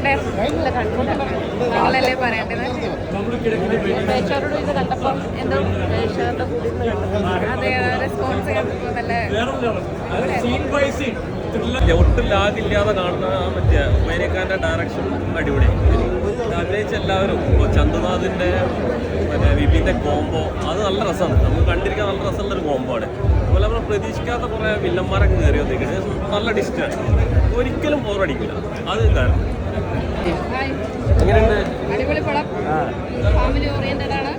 പറയണ്ടേ? ഞങ്ങളല്ലേ പറയേണ്ടത്? പ്രേക്ഷകരോട് ഇത് കണ്ടപ്പോൾ എന്തോ പ്രേക്ഷകരുടെ കൂടി അതെ റെസ്പോൺസ് നല്ല ഒട്ടും ലാഗില്ലാതെ കാണുന്ന മറ്റേ അമേരിക്കാൻ്റെ ഡയറക്ഷൻ അടിപൊളി അഭിനയിച്ച എല്ലാവരും. ഇപ്പോൾ ചന്തുനാഥിൻ്റെ പിന്നെ വിപിൻ്റെ കോംബോ അത് നല്ല രസമാണ്, നമുക്ക് കണ്ടിരിക്കാൻ നല്ല രസമുള്ളൊരു കോംബോ ആണ്. അതുപോലെ നമ്മൾ പ്രതീക്ഷിക്കാത്ത കുറേ വില്ലന്മാരൊക്കെ കയറി വന്നിരിക്കുന്നത് നല്ല ഡിസ്റ്റാണ്, ഒരിക്കലും ബോറടിക്കില്ല. അത് കാരണം എങ്ങനെയുണ്ട്? അടിപൊളി പടം, ഫാമിലി ഓറിയന്റഡ് ആണ്,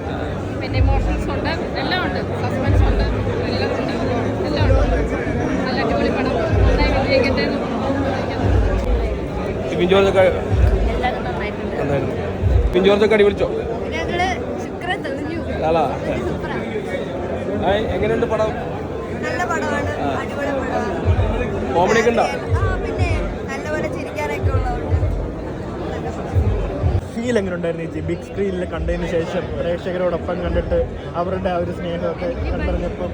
പിന്നെ ഇമോഷൻസ് ഉണ്ട്, എല്ലാം ഉണ്ട്, സസ്പെൻസ് ഉണ്ട്, എല്ലാം ഉണ്ട്, എല്ലാം ഉണ്ട്. നല്ല അടിപൊളി പടം, നന്നായി വിജയിക്കട്ടെ. പിഞ്ചോർജൊക്കെ അടിപൊളിച്ചോ? എങ്ങനെയുണ്ട് പടം? നല്ല പടമാണ്, അടിപൊളി പടമാണ്. കോമഡി ഒക്കെ ഉണ്ടോ? പിന്നെ നല്ലപോലെ ചിരിക്കാനൊക്കെ ഉള്ളതുകൊണ്ട്. ഫീൽ എങ്ങനെ ഉണ്ടായിരുന്നു ചേച്ചി ബിഗ് സ്ക്രീനിൽ കണ്ടതിന് ശേഷം പ്രേക്ഷകരോടൊപ്പം കണ്ടിട്ട് അവരുടെ ആ ഒരു സ്നേഹമൊക്കെ കണ്ടറിഞ്ഞപ്പം?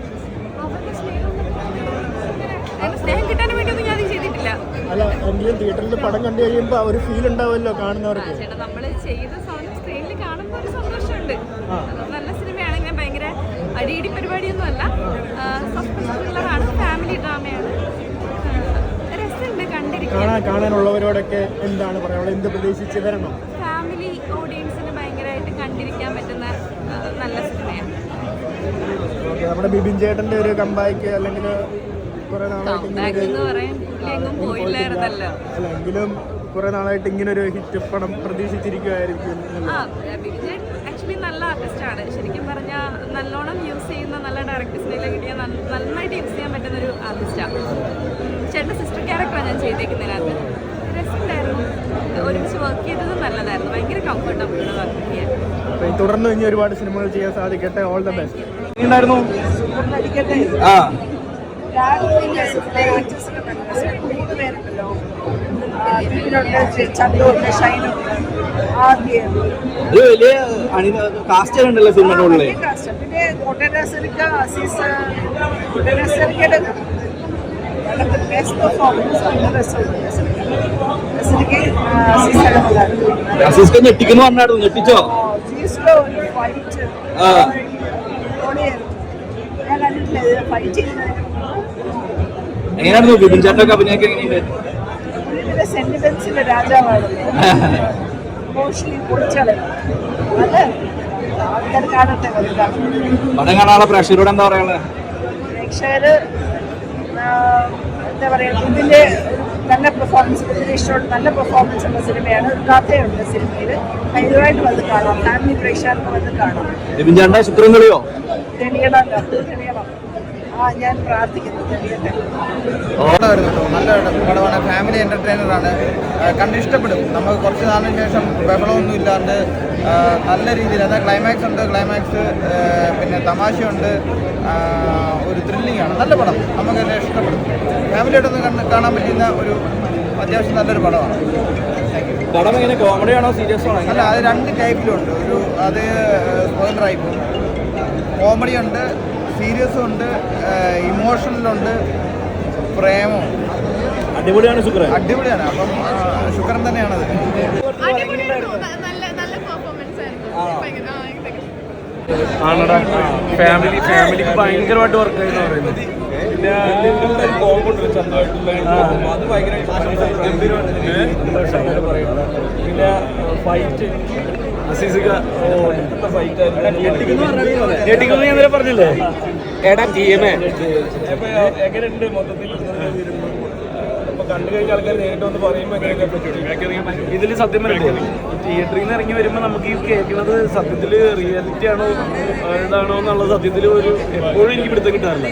സ്നേഹം കിട്ടാൻ വേണ്ടിയൊന്നും ഞാൻ ചെയ്തിട്ടില്ല. അല്ല എങ്കിലും തിയേറ്ററിൽ പടം കണ്ടു കഴിയുമ്പോൾ ഒരു ഫീൽ ഉണ്ടാവുമല്ലോ കാണുന്നവർക്ക്. ചേട്ടാ നമ്മൾ ചെയ്ത സ്ക്രീനിൽ കാണുമ്പോൾ ഒരു സന്തോഷമുണ്ട്. നല്ല സിനിമയാണെങ്കിൽ ഭയങ്കര അടിയിടി പരിപാടിയൊന്നും അല്ല, സസ്പെൻസ് ത്രില്ലറാണ്, ഫാമിലി ഡ്രാമയാണ്, രസമുണ്ട് കണ്ടിരിക്കാൻ. കാണാനുള്ളവരോടൊക്കെ എന്താണ് പറയാനുള്ളത്? എന്ത് പ്രതീക്ഷിച്ച് വരണം? ഫാമിലി ഓഡിയൻസിന് ഭയങ്കരമായിട്ട് കണ്ടിരിക്കാൻ പറ്റുന്ന നല്ല സിനിമയാണ്. നമ്മുടെ ബിബിൻ ചേട്ടന്റെ ഒരു കമ്പാക്ക് അല്ലെങ്കിൽ കുറെ നാളായിട്ട് അല്ലെങ്കിലും കുറെ നാളായിട്ട് ഇങ്ങനെ ഒരു ഹിറ്റ് പടം പ്രതീക്ഷിച്ചിരിക്കുമായിരിക്കും. ആക്ച്വലി നല്ല ആർട്ടിസ്റ്റാണ്, ശരിക്കും പറഞ്ഞാൽ നല്ലോണം യൂസ് ചെയ്യുന്ന നല്ല ഡയറക്ടേഴ്സിനെ കിട്ടിയ നന്നായിട്ട് യൂസ് ചെയ്യാൻ പറ്റുന്ന ഒരു ആർട്ടിസ്റ്റാണ്. ചേട്ടൻ്റെ സിസ്റ്റർ ക്യാരക്ടറാണ് ഞാൻ ചെയ്തേക്കുന്നതിനകത്ത്. രസമുണ്ടായിരുന്നു, ഒരുമിച്ച് വർക്ക് ചെയ്തത് നല്ലതായിരുന്നു, ഭയങ്കര കംഫർട്ടബിൾ വർക്ക് ചെയ്യാൻ. തുടർന്ന് ഇനി ഒരുപാട് സിനിമകൾ ചെയ്യാൻ സാധിക്കട്ടെ. All the best. വലിയ കാസ്റ്റുണ്ടല്ലോ സിനിമയുടെ. പിന്നെ ഞെട്ടിക്കുന്നു പറഞ്ഞായിരുന്നു, ഞെട്ടിച്ചോ? എങ്ങനെയായിരുന്നു ബിബിൻ ചേട്ടനൊക്കെ അഭിനയൊക്കെ എങ്ങനെയുണ്ട്? സെന്റിമെന്റ്സിന്റെ രാജാവാണ്. പടം കാണാനുള്ള പ്രേക്ഷകരോട് എന്താ പറയാനുള്ളത്? പ്രേക്ഷകര് എന്താ പറയുക, ഇതിന്റെ നല്ല പെർഫോമൻസ്, ഇതിന് ഇഷ്ടമുള്ള നല്ല പെർഫോമൻസ് ഉള്ള സിനിമയാണ്. ഒരു കഥയുണ്ട് സിനിമയിൽ, ധൈര്യമായിട്ട് വന്ന് കാണാം, ഫാമിലി പ്രേക്ഷകർക്ക് വന്ന് കാണാം. ബിബിൻ ചേട്ടൻ്റെ ശുക്രം കളിയോ? തെളിയണം, ഞാൻ പ്രാർത്ഥിക്കുന്നു, തെളിയട്ടെ. നല്ല പടമാണ്, ഫാമിലി എൻ്റർടൈനറാണ്, കണ്ടിഷ്ടപ്പെടും. നമുക്ക് കുറച്ച് നാളിന് ശേഷം ബഹളമൊന്നും ഇല്ലാണ്ട് നല്ല രീതിയിൽ, അതായത് ക്ലൈമാക്സ് ഉണ്ട്, ക്ലൈമാക്സ് പിന്നെ തമാശയുണ്ട്, ഒരു ത്രില്ലിംഗ് ആണ്. നല്ല പടം, നമുക്കെല്ലാം ഇഷ്ടപ്പെടും. ഫാമിലിയായിട്ടൊന്ന് കാണാൻ പറ്റുന്ന ഒരു അത്യാവശ്യം നല്ലൊരു പടമാണ്. പടം എങ്ങനെ, കോമഡി ആണോ സീരിയസ് ആണോ? അല്ല, അത് രണ്ട് ടൈപ്പിലുണ്ട്. അത് സ്പോയിലറായിപ്പോൾ കോമഡി ഉണ്ട്, സീരിയസും ഉണ്ട്, ഇമോഷണലുണ്ട്, പ്രേമം. അടിപൊളിയാണ് ശുക്രൻ. അടിപൊളിയാണ്. അപ്പം ശുക്രൻ തന്നെയാണത്. ആണടാ, ഫാമിലിക്ക് ഭയങ്കരമായിട്ട് വർക്ക് ചെയ്യുന്ന പറയുന്നത്. പിന്നെ ഫൈറ്റ് ഞെട്ടിക്കുന്നു ഞാൻ വരെ പറഞ്ഞില്ലേ. എങ്ങനെയുണ്ട് മൊത്തത്തിൽ? കണ്ടു കഴിഞ്ഞ ആൾക്കാർ നേരിട്ട് വന്ന് പറയുമ്പോൾ ഇതിൽ സത്യം പറയുന്നത് തിയേറ്ററിൽ നിന്ന് ഇറങ്ങി വരുമ്പോൾ നമുക്ക് ഈ കേൾക്കുന്നത് സത്യത്തിൽ റിയാലിറ്റി ആണോ ഇതാണോ എന്നുള്ളത് സത്യത്തിൽ ഒരു എപ്പോഴും എനിക്ക് പിടുത്തം കിട്ടാറില്ല.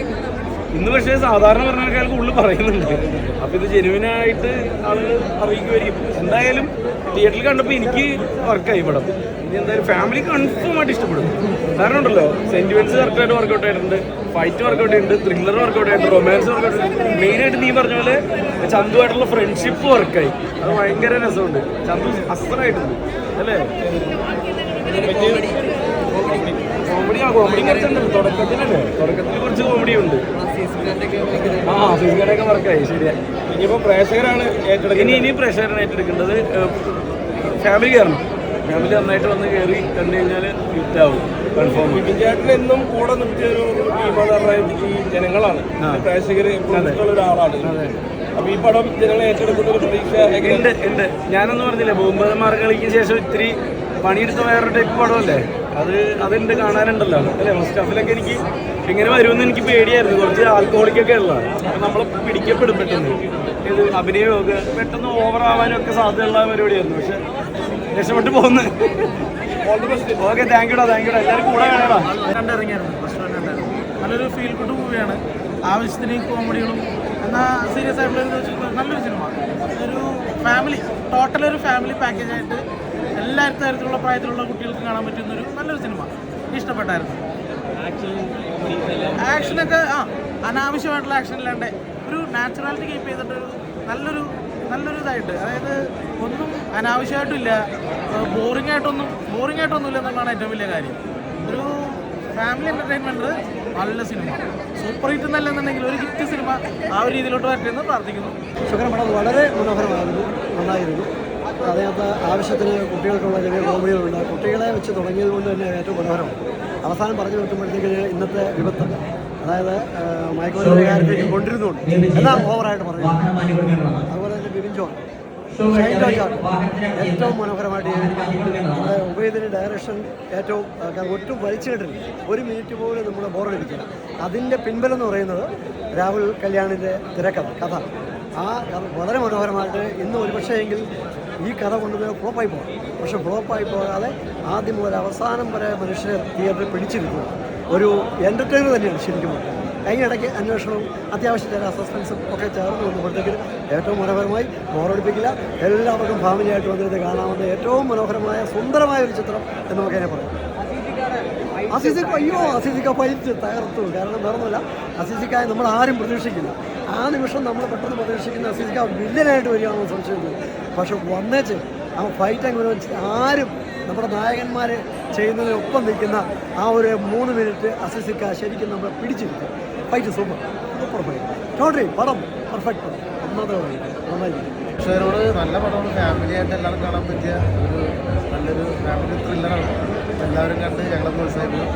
ഇന്ന് പക്ഷേ സാധാരണ പറഞ്ഞാൽ കൂടുതൽ പറയുന്നുണ്ട്. അപ്പോൾ ഇത് ജെനുവിനായിട്ട് ആളുകൾ അറിയിക്കുമായിരിക്കും. എന്തായാലും തിയേറ്ററിൽ കണ്ടപ്പോൾ എനിക്ക് വർക്കായി പടം. ഇനി എന്തായാലും ഫാമിലി കൺഫേം ആയിട്ട് ഇഷ്ടപ്പെടും. കാരണം ഉണ്ടല്ലോ, സെന്റിമെന്റ്സ് കറക്റ്റായിട്ട് വർക്കൗട്ട് ആയിട്ടുണ്ട്, ഫൈറ്റ് വർക്കൗട്ട് ആയിട്ടുണ്ട്, ത്രില്ലർ വർക്കൗട്ട് ആയിട്ടുണ്ട്, റൊമാൻസ് വർക്കൗട്ട് ആയിട്ടുണ്ട്. മെയിനായിട്ട് നീ പറഞ്ഞ പോലെ ചന്തുവായിട്ടുള്ള ഫ്രണ്ട്ഷിപ്പ് വർക്കായി, അത് ഭയങ്കര രസമുണ്ട്. ചന്തു അസ്ത്രമായിട്ടുണ്ട് അല്ലേ? കോമഡി കുറച്ചുണ്ട് തുടക്കത്തിലല്ലേ, തുടക്കത്തിൽ കുറച്ച് കോമഡി ഉണ്ട്. ഫിസിക്കലൊക്കെ വർക്കായി. ശരിയാ. ഇനിയിപ്പോൾ പ്രേക്ഷകരാണ് ഏറ്റെടുക്കുന്നത്. ഇനി പ്രേക്ഷകരാണ് ഏറ്റെടുക്കേണ്ടത്. ഫാമിലി കയറണം. ഫാമിലി നന്നായിട്ട് വന്ന് കയറി കണ്ടു കഴിഞ്ഞാൽ ഹിറ്റാവും കൺഫേം. ചേട്ടൻ എന്നും കൂടെ നിർത്തിയ ഒരു ടീമെന്ന് പറഞ്ഞാൽ ഈ ജനങ്ങളാണ്, പ്രേക്ഷകർ ഒരാളാണ്. അപ്പൊ ഈ പടം ജനങ്ങളെ ഏറ്റെടുക്കുന്ന ഒരു പ്രതീക്ഷ ഉണ്ട്. ഞാനൊന്നും പറഞ്ഞില്ലേ, ബോംബർമാർക്ക് ശേഷം ഇത്തിരി പണിയെടുത്ത വേറൊരു ടൈപ്പ് പടമല്ലേ, അതുണ്ട്, കാണാനുണ്ടല്ലോ അല്ലേ. ഫസ്റ്റ് ഹാഫിലൊക്കെ എനിക്ക് ഇങ്ങനെ വരുമെന്ന് എനിക്ക് പേടിയായിരുന്നു, കുറച്ച് ആൽക്കഹോളിക്കൊക്കെ ഉള്ളതാണ്. അപ്പം നമ്മൾ പിടിക്കപ്പെടും പെട്ടെന്ന്, ഇത് അഭിനയമൊക്കെ പെട്ടെന്ന് ഓവറാവാനും ഒക്കെ സാധ്യതയുള്ള പരിപാടിയായിരുന്നു. പക്ഷെ രക്ഷപ്പെട്ട് പോകുന്നു. ഓക്കെ, താങ്ക് യുടാ. എല്ലാവരും കൂടെ വേണേടാ. കണ്ടിറങ്ങിയായിരുന്നു, ഫസ്റ്റ് കണ്ടായിരുന്നു. നല്ലൊരു ഫീൽ ഗുഡ് മൂവിയാണ്. ആവശ്യത്തിന് കോമഡികളും എന്നാൽ സീരിയസ് ആയിട്ടുള്ള നല്ലൊരു സിനിമ. ഒരു ഫാമിലി, ടോട്ടലൊരു ഫാമിലി പാക്കേജായിട്ട് എല്ലാ തരത്തിലുള്ള പ്രായത്തിലുള്ള കുട്ടികൾക്ക് കാണാൻ പറ്റുന്നൊരു നല്ലൊരു സിനിമ. ഇഷ്ടപ്പെട്ടായിരുന്നു. ആക്ഷനൊക്കെ അനാവശ്യമായിട്ടുള്ള ആക്ഷൻ ഇല്ലാണ്ട് ഒരു നാച്ചുറാലിറ്റി കീപ്പ് ചെയ്തിട്ടൊരു നല്ലൊരു ഇതായിട്ട്, അതായത് ഒന്നും അനാവശ്യമായിട്ടില്ല, ബോറിംഗ് ആയിട്ടൊന്നുമില്ല എന്നുള്ളതാണ് ഏറ്റവും വലിയ കാര്യം. ഒരു ഫാമിലി എൻ്റർടൈൻമെൻറ്റ് നല്ല സിനിമ, സൂപ്പർ ഹിറ്റ് എന്നല്ലെന്നുണ്ടെങ്കിൽ ഒരു ഹിറ്റ് സിനിമ ആ ഒരു രീതിയിലോട്ട് വരട്ടെ എന്ന് പ്രാർത്ഥിക്കുന്നു. പടം വളരെ മനോഹരമായിരുന്നു, നന്നായിരുന്നു. അതിനകത്ത് ആവശ്യത്തിന് കുട്ടികൾക്കുള്ള ചെറിയ കോമഡികളുണ്ട്. കുട്ടികളെ വെച്ച് തുടങ്ങിയത് കൊണ്ട് തന്നെ ഏറ്റവും മനോഹരമാണ്. അവസാനം പറഞ്ഞു നിർത്തുമ്പോഴത്തേക്ക് ഇന്നത്തെ വിപത്ത്, അതായത് മയക്കുമരുന്നിൻ്റെ കാര്യത്തേക്ക് കൊണ്ടിരുന്നുണ്ട് എല്ലാം ഓവറായിട്ട് പറഞ്ഞു. അതുപോലെ തന്നെ ബിബിൻ ജോൺ ഏറ്റവും മനോഹരമായിട്ട് നമ്മുടെ ഉഭയത്തിൻ്റെ ഡയറക്ഷൻ ഏറ്റവും ഒട്ടും വലിച്ചുകെട്ടില്ല, ഒരു മിനിറ്റ് പോലും നമ്മളെ ബോറടിപ്പിക്കില്ല. അതിൻ്റെ പിൻബലം എന്ന് പറയുന്നത് രാഹുൽ കല്യാണിൻ്റെ കഥ. ആ കഥ വളരെ മനോഹരമായിട്ട് ഇന്ന് ഒരുപക്ഷേ എങ്കിൽ ഈ കഥ കൊണ്ടുപോയി ഫ്ലോപ്പായി പോകാം. പക്ഷെ ഫ്ലോപ്പായി പോകാതെ ആദ്യം മുതൽ അവസാനം വരെ മനുഷ്യരെ തിയേറ്ററിൽ പിടിച്ചിരിക്കുന്നു. ഒരു എൻ്റർടൈനർ തന്നെയാണ് ശരിക്കും. അതിനിടയ്ക്ക് അന്വേഷണവും അത്യാവശ്യം ചില സസ്പെൻസും ഒക്കെ ചേർന്ന് വന്നപ്പോഴത്തേക്ക് ഏറ്റവും മനോഹരമായി, ബോറടിപ്പിക്കില്ല. എല്ലാവർക്കും ഫാമിലിയായിട്ട് വന്നിരുന്ന് കാണാവുന്ന ഏറ്റവും മനോഹരമായ സുന്ദരമായ ഒരു ചിത്രം എന്ന് നമുക്കതിനെ പറയാം. അസീസിക്ക ഫൈറ്റ് തകർത്തു. കാരണം വേറൊന്നുമില്ല, അസീസിക്കായി നമ്മൾ ആരും പ്രതീക്ഷിക്കില്ല. ആ നിമിഷം നമ്മൾ പെട്ടെന്ന് പ്രതീക്ഷിക്കുന്ന അസീസിക്ക വില്ലനായിട്ട് വരികയാണെന്ന് സംശയമില്ല. പക്ഷെ വന്നേച്ച് ആ ഫൈറ്റ് അങ്ങനെ ആരും നമ്മുടെ നായകന്മാർ ചെയ്യുന്നതിനൊപ്പം നിൽക്കുന്ന ആ ഒരു 3 മിനിറ്റ് അസീസിക്ക ശരിക്കും നമ്മളെ പിടിച്ചിരിക്കും. Fight super fight. ടോട്ടലി പടം പെർഫെക്റ്റ് പടം, ഒന്നാമത്തെ നന്നായിരിക്കും. പ്രേക്ഷകരോട് നല്ല പടമാണ്, ഫാമിലിയായിട്ട് എല്ലാവരും കാണാൻ പറ്റിയ നല്ലൊരു ഫാമിലി ത്രില്ലറാണ്. എല്ലാവരും കണ്ട് ഞങ്ങളെ പ്രോത്സാഹിപ്പിക്കും.